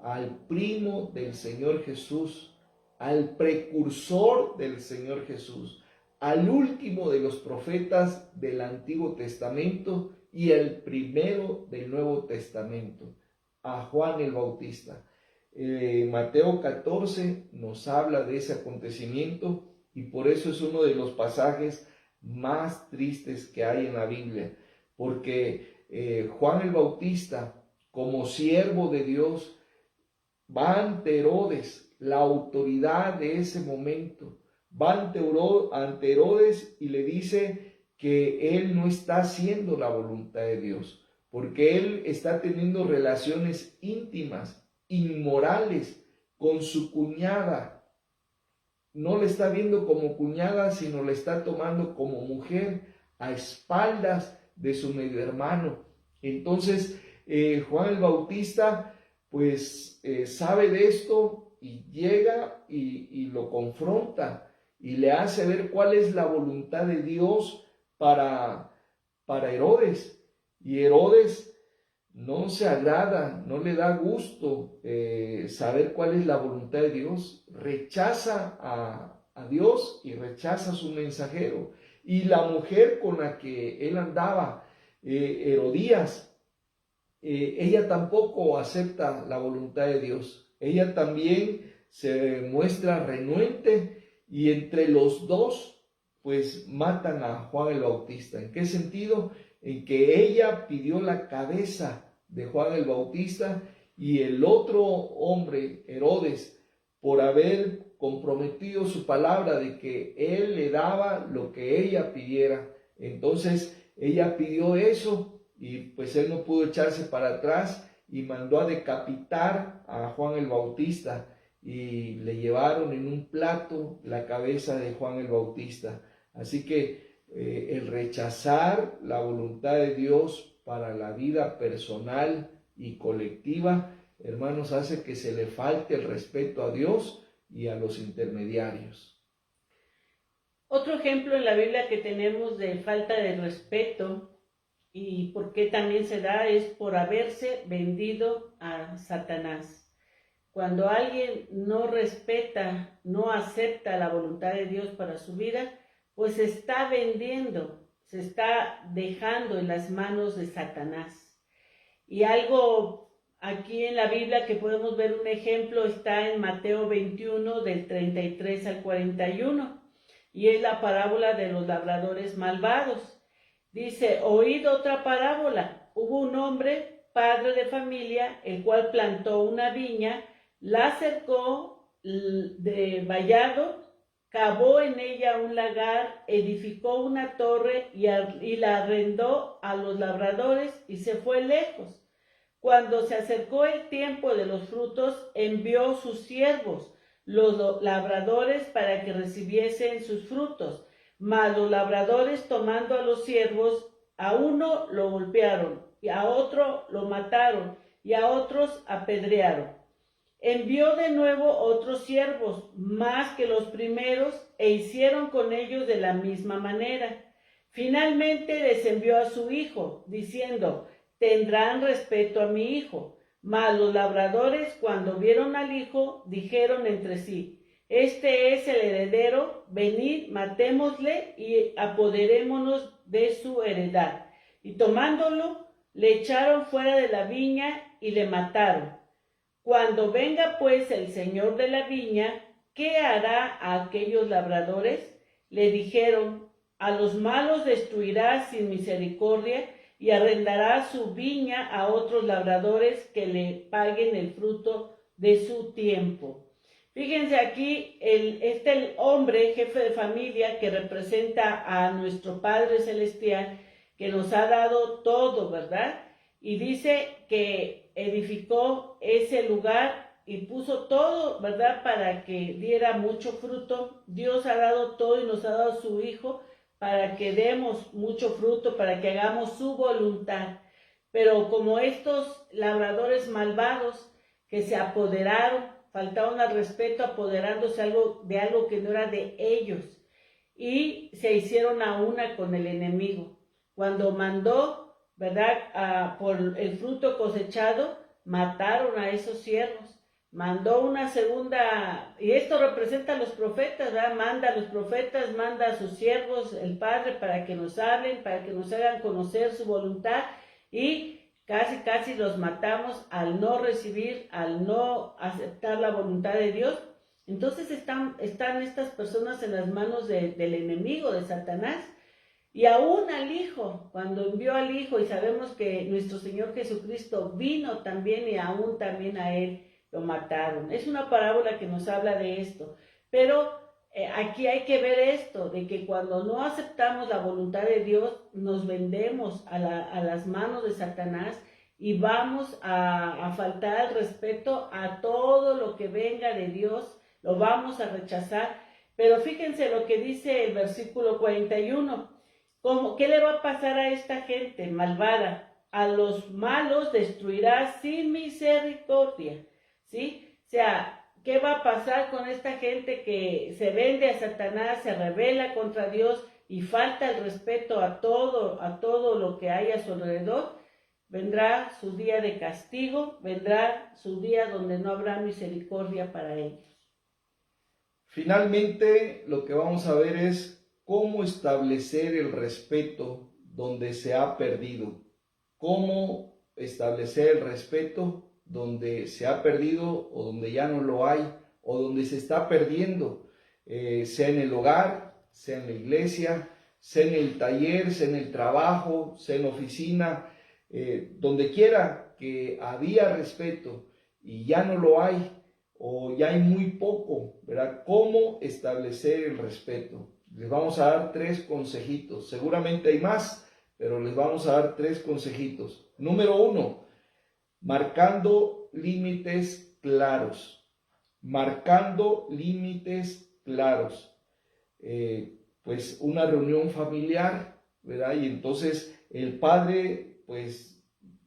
al primo del Señor Jesús, al precursor del Señor Jesús, al último de los profetas del Antiguo Testamento y el primero del Nuevo Testamento, a Juan el Bautista. Mateo 14 nos habla de ese acontecimiento y por eso es uno de los pasajes más tristes que hay en la Biblia, porque Juan el Bautista, como siervo de Dios, va ante Herodes, la autoridad de ese momento, va ante Herodes y le dice que él no está haciendo la voluntad de Dios, porque él está teniendo relaciones íntimas, inmorales, con su cuñada. No le está viendo como cuñada, sino le está tomando como mujer a espaldas de su medio hermano. Entonces, Juan el Bautista, pues, sabe de esto y llega y lo confronta y le hace ver cuál es la voluntad de Dios para Herodes. Y Herodes no se agrada, no le da gusto saber cuál es la voluntad de Dios, rechaza a Dios y rechaza a su mensajero. Y la mujer con la que él andaba, Herodías, ella tampoco acepta la voluntad de Dios. Ella también se muestra renuente y entre los dos pues matan a Juan el Bautista. ¿En qué sentido? En que ella pidió la cabeza de Juan el Bautista y el otro hombre, Herodes, por haber comprometido su palabra de que él le daba lo que ella pidiera. Entonces ella pidió eso y pues él no pudo echarse para atrás y mandó a decapitar a Juan el Bautista y le llevaron en un plato la cabeza de Juan el Bautista. Así que el rechazar la voluntad de Dios para la vida personal y colectiva, hermanos, hace que se le falte el respeto a Dios y a los intermediarios. Otro ejemplo en la Biblia que tenemos de falta de respeto y por qué también se da es por haberse vendido a Satanás. Cuando alguien no respeta, no acepta la voluntad de Dios para su vida, pues se está vendiendo, se está dejando en las manos de Satanás. Y algo aquí en la Biblia que podemos ver un ejemplo está en Mateo 21 del 33 al 41 y es la parábola de los labradores malvados. Dice, oíd otra parábola. Hubo un hombre, padre de familia, el cual plantó una viña, la cercó de vallado, cavó en ella un lagar, edificó una torre y la arrendó a los labradores y se fue lejos. Cuando se acercó el tiempo de los frutos, envió sus siervos, los labradores, para que recibiesen sus frutos. Mas los labradores, tomando a los siervos, a uno lo golpearon, y a otro lo mataron, y a otros apedrearon. Envió de nuevo otros siervos, más que los primeros, e hicieron con ellos de la misma manera. Finalmente les envió a su hijo, diciendo, tendrán respeto a mi hijo. Mas los labradores, cuando vieron al hijo, dijeron entre sí, este es el heredero, venid, matémosle y apoderémonos de su heredad. Y tomándolo, le echaron fuera de la viña y le mataron. Cuando venga pues el señor de la viña, ¿qué hará a aquellos labradores? Le dijeron, a los malos destruirá sin misericordia y arrendará su viña a otros labradores que le paguen el fruto de su tiempo. Fíjense aquí, el hombre, jefe de familia, que representa a nuestro Padre Celestial, que nos ha dado todo, ¿verdad? Y dice que edificó ese lugar y puso todo, ¿verdad? Para que diera mucho fruto. Dios ha dado todo y nos ha dado su Hijo para que demos mucho fruto, para que hagamos su voluntad. Pero como estos labradores malvados que se apoderaron, faltaron al respeto apoderándose de algo que no era de ellos y se hicieron a una con el enemigo. Cuando mandó, ¿verdad?, por el fruto cosechado, mataron a esos siervos. mandó una segunda, y esto representa a los profetas, ¿verdad? Manda a los profetas, manda a sus siervos, el Padre, para que nos hablen, para que nos hagan conocer su voluntad, y casi los matamos al no recibir, al no aceptar la voluntad de Dios. Entonces están estas personas en las manos del enemigo, de Satanás. Y aún al Hijo, cuando envió al Hijo, y sabemos que nuestro Señor Jesucristo vino también, y aún también a Él lo mataron. Es una parábola que nos habla de esto. Pero aquí hay que ver esto, de que cuando no aceptamos la voluntad de Dios, nos vendemos a las manos de Satanás, y vamos a faltar al respeto a todo lo que venga de Dios, lo vamos a rechazar. Pero fíjense lo que dice el versículo 41. ¿Qué le va a pasar a esta gente malvada? A los malos destruirá sin misericordia, ¿sí? O sea, ¿qué va a pasar con esta gente que se vende a Satanás, se rebela contra Dios y falta el respeto a todo lo que hay a su alrededor? Vendrá su día de castigo, vendrá su día donde no habrá misericordia para ellos. Finalmente, lo que vamos a ver es cómo establecer el respeto donde se ha perdido. Cómo establecer el respeto donde se ha perdido, o donde ya no lo hay, o donde se está perdiendo, sea en el hogar, sea en la iglesia, sea en el taller, sea en el trabajo, sea en la oficina, donde quiera que había respeto y ya no lo hay, o ya hay muy poco, ¿verdad? ¿Cómo establecer el respeto? Les vamos a dar 3 consejitos. Seguramente hay más, pero les vamos a dar 3 consejitos. Número 1, marcando límites claros. Marcando límites claros. Pues una reunión familiar, ¿verdad? Y entonces el padre, pues,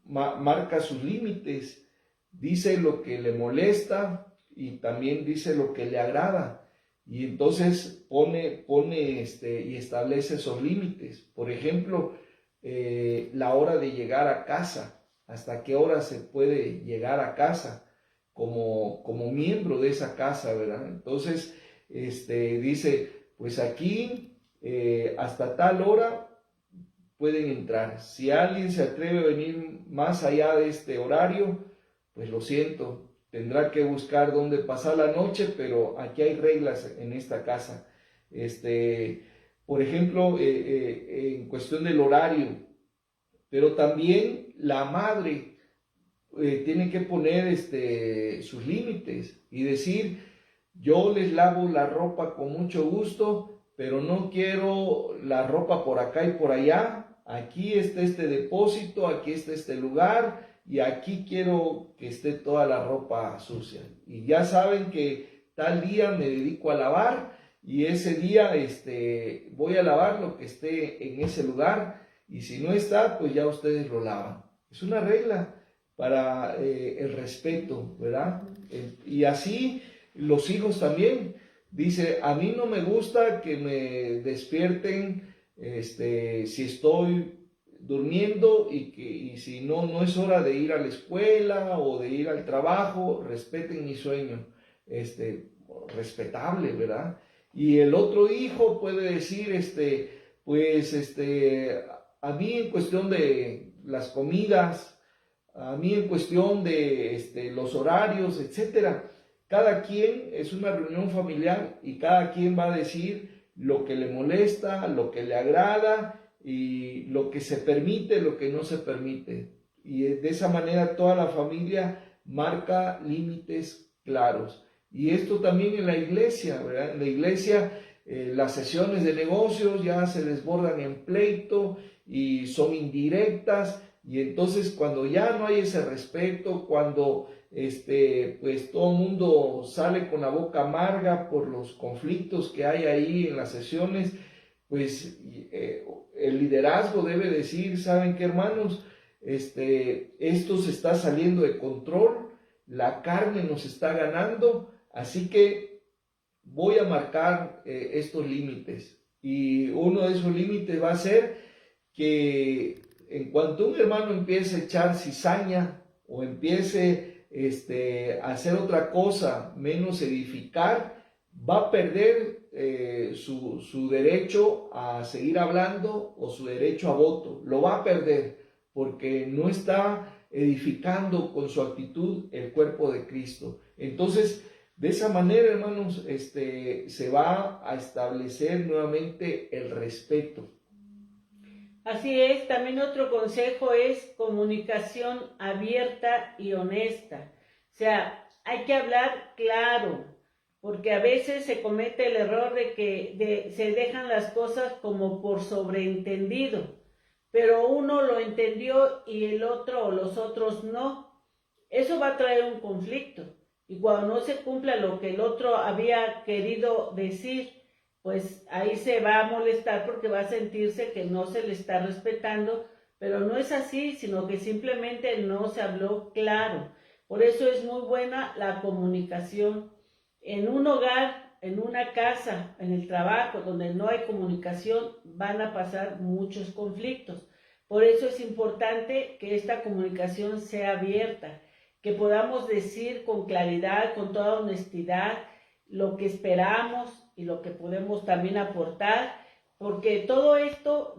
marca sus límites, dice lo que le molesta y también dice lo que le agrada. Y entonces pone y establece esos límites. Por ejemplo, la hora de llegar a casa, hasta qué hora se puede llegar a casa como miembro de esa casa, ¿verdad? Entonces, dice, pues aquí hasta tal hora pueden entrar. Si alguien se atreve a venir más allá de este horario, pues lo siento, tendrá que buscar dónde pasar la noche, pero aquí hay reglas en esta casa. Por ejemplo, en cuestión del horario, pero también la madre tiene que poner sus límites y decir, yo les lavo la ropa con mucho gusto, pero no quiero la ropa por acá y por allá. Aquí está este depósito, aquí está este lugar, y aquí quiero que esté toda la ropa sucia. Y ya saben que tal día me dedico a lavar, y ese día voy a lavar lo que esté en ese lugar, y si no está, pues ya ustedes lo lavan. Es una regla para el respeto, ¿verdad? Y así los hijos también. Dice, a mí no me gusta que me despierten si estoy durmiendo, y si no es hora de ir a la escuela o de ir al trabajo, respeten mi sueño. Respetable, ¿verdad? Y el otro hijo puede decir, a mí en cuestión de las comidas, a mí en cuestión de los horarios, etcétera. Cada quien es una reunión familiar y cada quien va a decir lo que le molesta, lo que le agrada y lo que se permite, lo que no se permite. Y de esa manera toda la familia marca límites claros. Y esto también en la iglesia, ¿verdad? En la iglesia las sesiones de negocios ya se desbordan en pleito y son indirectas. Y entonces cuando ya no hay ese respeto, cuando pues todo el mundo sale con la boca amarga por los conflictos que hay ahí en las sesiones, pues el liderazgo debe decir, ¿saben qué, hermanos? Esto se está saliendo de control, la carne nos está ganando, así que voy a marcar estos límites. Y uno de esos límites va a ser que en cuanto un hermano empiece a echar cizaña o empiece hacer otra cosa menos edificar, va a perder su derecho a seguir hablando o su derecho a voto. Lo va a perder porque no está edificando con su actitud el cuerpo de Cristo. Entonces, de esa manera, hermanos, se va a establecer nuevamente el respeto. Así es, también otro consejo es comunicación abierta y honesta. O sea, hay que hablar claro, porque a veces se comete el error de que se dejan las cosas como por sobreentendido, pero uno lo entendió y el otro o los otros no. Eso va a traer un conflicto, y cuando no se cumpla lo que el otro había querido decir, pues ahí se va a molestar porque va a sentirse que no se le está respetando, pero no es así, sino que simplemente no se habló claro. Por eso es muy buena la comunicación. En un hogar, en una casa, en el trabajo, donde no hay comunicación, van a pasar muchos conflictos. Por eso es importante que esta comunicación sea abierta, que podamos decir con claridad, con toda honestidad, lo que esperamos y lo que podemos también aportar, porque todo esto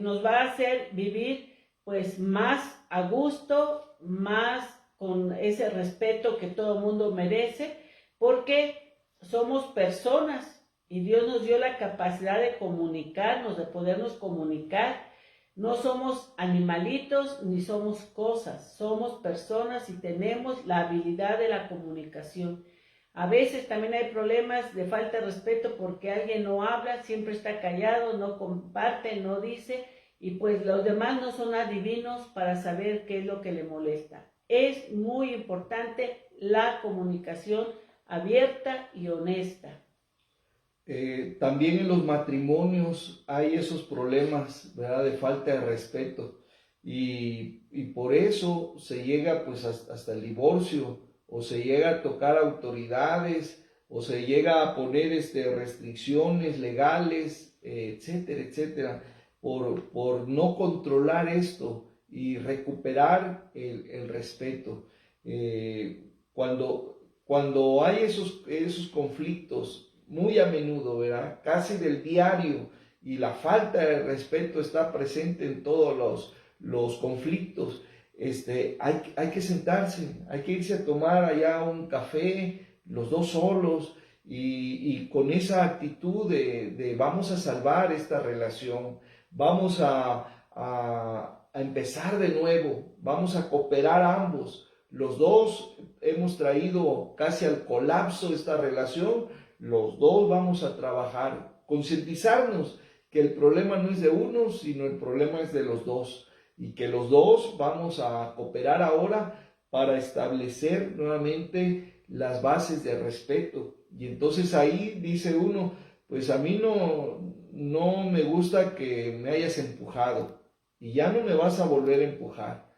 nos va a hacer vivir pues más a gusto, más con ese respeto que todo mundo merece, porque somos personas y Dios nos dio la capacidad de comunicarnos, de podernos comunicar. No somos animalitos ni somos cosas, somos personas y tenemos la habilidad de la comunicación. A veces también hay problemas de falta de respeto porque alguien no habla, siempre está callado, no comparte, no dice, y pues los demás no son adivinos para saber qué es lo que le molesta. Es muy importante la comunicación abierta y honesta. También en los matrimonios hay esos problemas, ¿verdad?, de falta de respeto, y por eso se llega pues hasta el divorcio, o se llega a tocar autoridades, o se llega a poner restricciones legales, etcétera, etcétera, por no controlar esto y recuperar el respeto. Cuando hay esos conflictos, muy a menudo, ¿verdad?, casi del diario, y la falta de respeto está presente en todos los conflictos, hay que sentarse, hay que irse a tomar allá un café, los dos solos, y con esa actitud de vamos a salvar esta relación, vamos a empezar de nuevo, vamos a cooperar ambos. Los dos hemos traído casi al colapso esta relación, los dos vamos a trabajar, concientizarnos que el problema no es de uno, sino el problema es de los dos, y que los dos vamos a cooperar ahora para establecer nuevamente las bases de respeto. Y entonces ahí dice uno, pues a mí no me gusta que me hayas empujado, y ya no me vas a volver a empujar.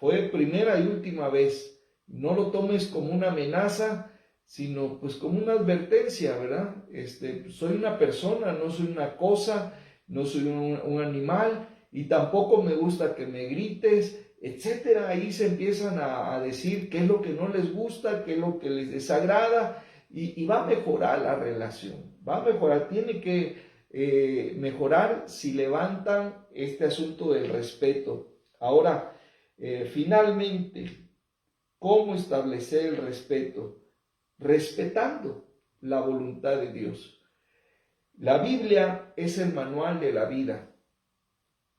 Fue primera y última vez. No lo tomes como una amenaza, sino pues como una advertencia, ¿verdad? Soy una persona, no soy una cosa, no soy un animal, y tampoco me gusta que me grites, etcétera. Ahí se empiezan a decir qué es lo que no les gusta, qué es lo que les desagrada, y va a mejorar la relación, va a mejorar, tiene que mejorar si levantan este asunto del respeto. Ahora, finalmente, ¿cómo establecer el respeto? Respetando la voluntad de Dios. La Biblia es el manual de la vida.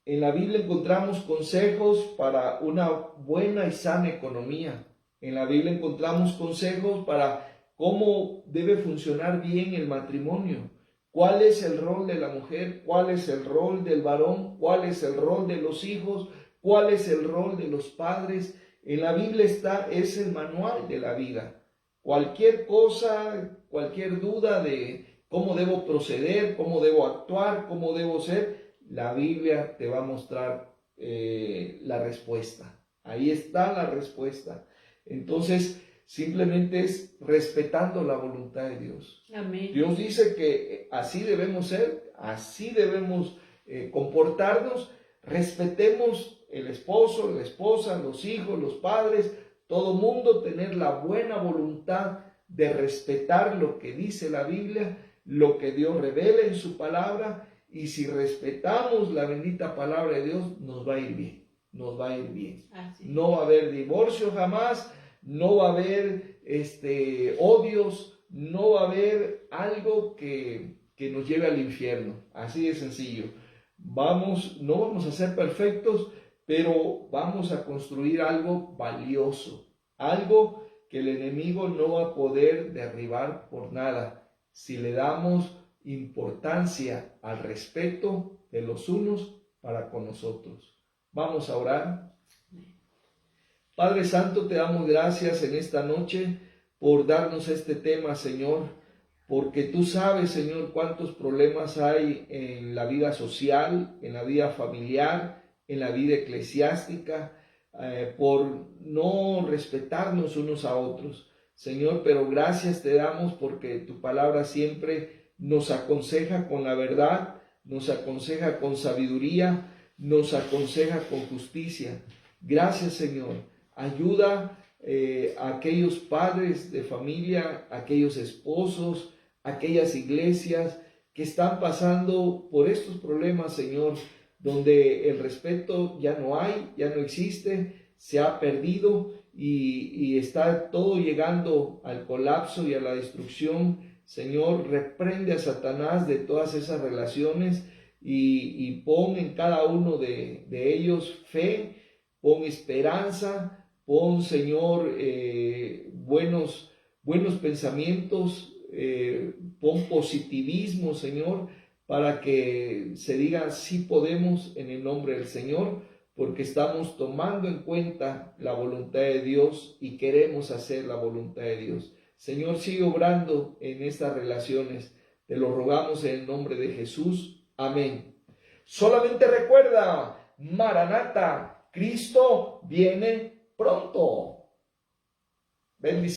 En la Biblia encontramos consejos para una buena y sana economía. En la Biblia encontramos consejos para cómo debe funcionar bien el matrimonio. ¿Cuál es el rol de la mujer? ¿Cuál es el rol del varón? ¿Cuál es el rol de los hijos? ¿Cuál es el rol de los padres? En la Biblia es el manual de la vida. Cualquier cosa, cualquier duda de cómo debo proceder, cómo debo actuar, cómo debo ser, la Biblia te va a mostrar la respuesta. Ahí está la respuesta. Entonces, simplemente es respetando la voluntad de Dios. Amén. Dios dice que así debemos ser, así debemos comportarnos. Respetemos el esposo, la esposa, los hijos, los padres, todo mundo tener la buena voluntad de respetar lo que dice la Biblia, lo que Dios revela en su palabra, y si respetamos la bendita palabra de Dios, nos va a ir bien, nos va a ir bien. No va a haber divorcio jamás, no va a haber odios, no va a haber algo que nos lleve al infierno, así de sencillo. No vamos a ser perfectos, pero vamos a construir algo valioso, algo que el enemigo no va a poder derribar por nada, si le damos importancia al respeto de los unos para con nosotros. Vamos a orar. Padre Santo, te damos gracias en esta noche por darnos este tema, Señor, porque tú sabes, Señor, cuántos problemas hay en la vida social, en la vida familiar, en la vida eclesiástica, por no respetarnos unos a otros. Señor, pero gracias te damos porque tu palabra siempre nos aconseja con la verdad, nos aconseja con sabiduría, nos aconseja con justicia. Gracias, Señor. Ayuda a aquellos padres de familia, a aquellos esposos, a aquellas iglesias que están pasando por estos problemas, Señor, donde el respeto ya no hay, ya no existe, se ha perdido y está todo llegando al colapso y a la destrucción. Señor, reprende a Satanás de todas esas relaciones y pon en cada uno de ellos fe, pon esperanza, pon, Señor, buenos pensamientos, pon positivismo, Señor, para que se diga sí podemos en el nombre del Señor, porque estamos tomando en cuenta la voluntad de Dios y queremos hacer la voluntad de Dios. Señor, sigue obrando en estas relaciones. Te lo rogamos en el nombre de Jesús. Amén. Solamente recuerda, Maranata, Cristo viene pronto. Bendiciones.